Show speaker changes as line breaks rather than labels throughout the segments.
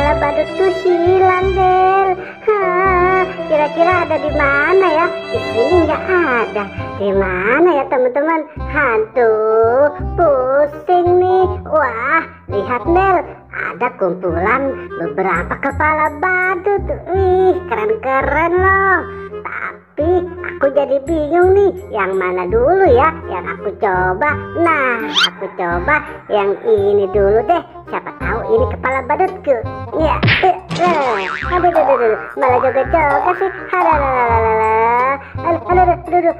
kepala badutku hilang, Del. Kira-kira ada di mana ya? Di sini nggak ada. Di mana ya teman-teman? Aduh, pusing nih. Wah, lihat Del, ada kumpulan beberapa kepala badut. Wih, keren-keren loh. Tapi aku jadi bingung nih, yang mana dulu ya yang aku coba. Nah, aku coba yang ini dulu deh. Siapa tahu ini kepala badutku. Ya, aduh, malah joget-joget sih.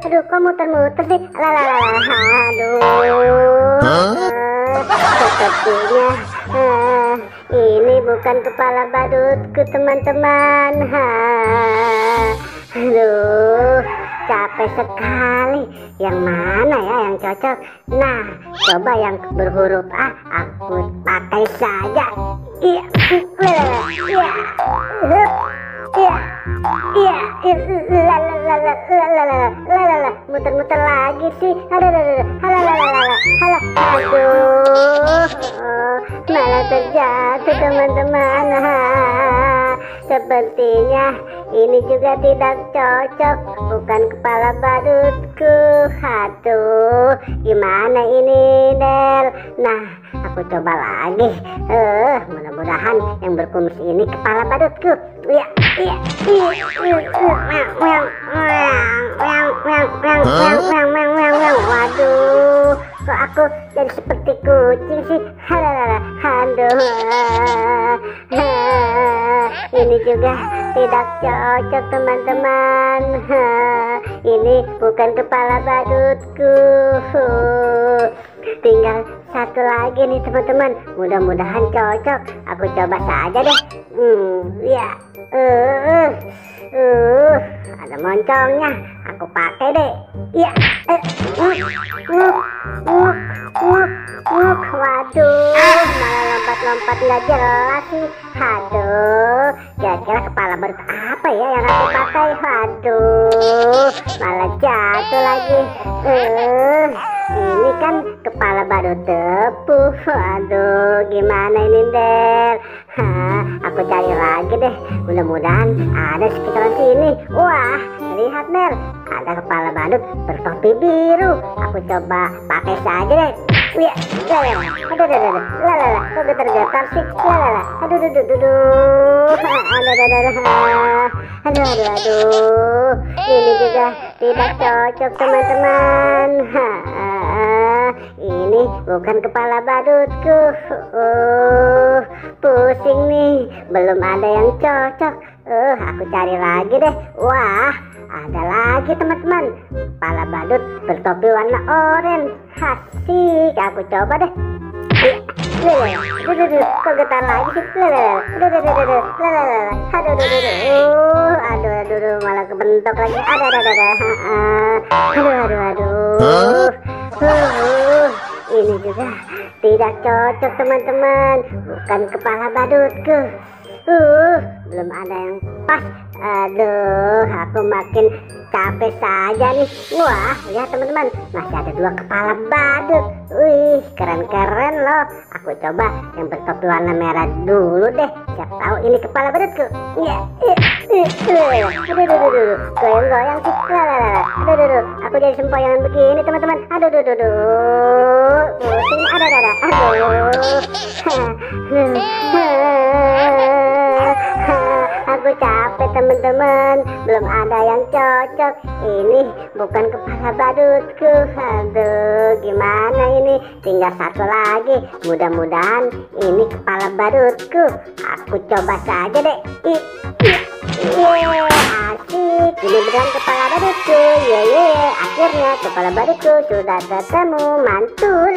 Aduh, kok muter-muter sih. Sepertinya ini bukan kepala badutku, teman-teman. Aduh, capek sekali. Yang mana ya yang cocok? Nah, coba yang berhuruf A aku pakai saja. Iya, muter-muter lagi sih. Aduh, malah terjatuh, teman-teman. Sepertinya ini juga tidak cocok, bukan kepala badutku. Aduh, gimana ini, Del? Nah, aku coba lagi. Mudah-mudahan yang berkumis ini kepala badutku. Waduh, kok aku jadi seperti kucing sih? Aduh, ini juga tidak cocok, teman-teman. Ini bukan kepala badutku. Tinggal satu lagi nih, teman-teman. Mudah-mudahan cocok. Aku coba saja deh. Ada moncongnya. Aku pakai deh. Waduh, malah lompat-lompat nggak jelas sih. Aduh, kira-kira kepala badut apa ya yang aku pakai? Aduh, malah jatuh lagi. Ini kan kepala badut tebu. Aduh, gimana ini, Del? Aku cari lagi deh. Mudah-mudahan ada sekitaran sini. Wah, lihat, Del, ada kepala badut bertopi biru. Aku coba pakai saja deh. Kok getar-getar sih? Aduh, ini juga tidak cocok, teman-teman. Ini bukan kepala badutku. Pusing nih, belum ada yang cocok. Aku cari lagi deh. Wah, ada lagi, teman-teman. Kepala badut bertopi warna oranye. Asik, aku coba deh. Kok getar lagi sih? Aduh, malah kebentok lagi. Ini juga tidak cocok, teman-teman. Bukan kepala badutku. Belum ada yang pas. Aduh, aku makin capek saja nih. Wah, lihat, teman-teman, masih ada 2 kepala badut. Wih, keren-keren loh. Aku coba yang bertopi warna merah dulu deh. Siapa tahu ini kepala badutku. Goyang-goyang sih. Aku jadi sempoyangan begini, teman-teman. Pusing. Aku capek, teman-teman. Belum ada yang cocok. Ini bukan kepala badutku. Aduh, gimana ini? Tinggal satu lagi. Mudah-mudahan ini kepala badutku. Aku coba saja deh. Asik. Ini beneran kepala badutku. Akhirnya kepala badutku sudah ketemu. Mantul.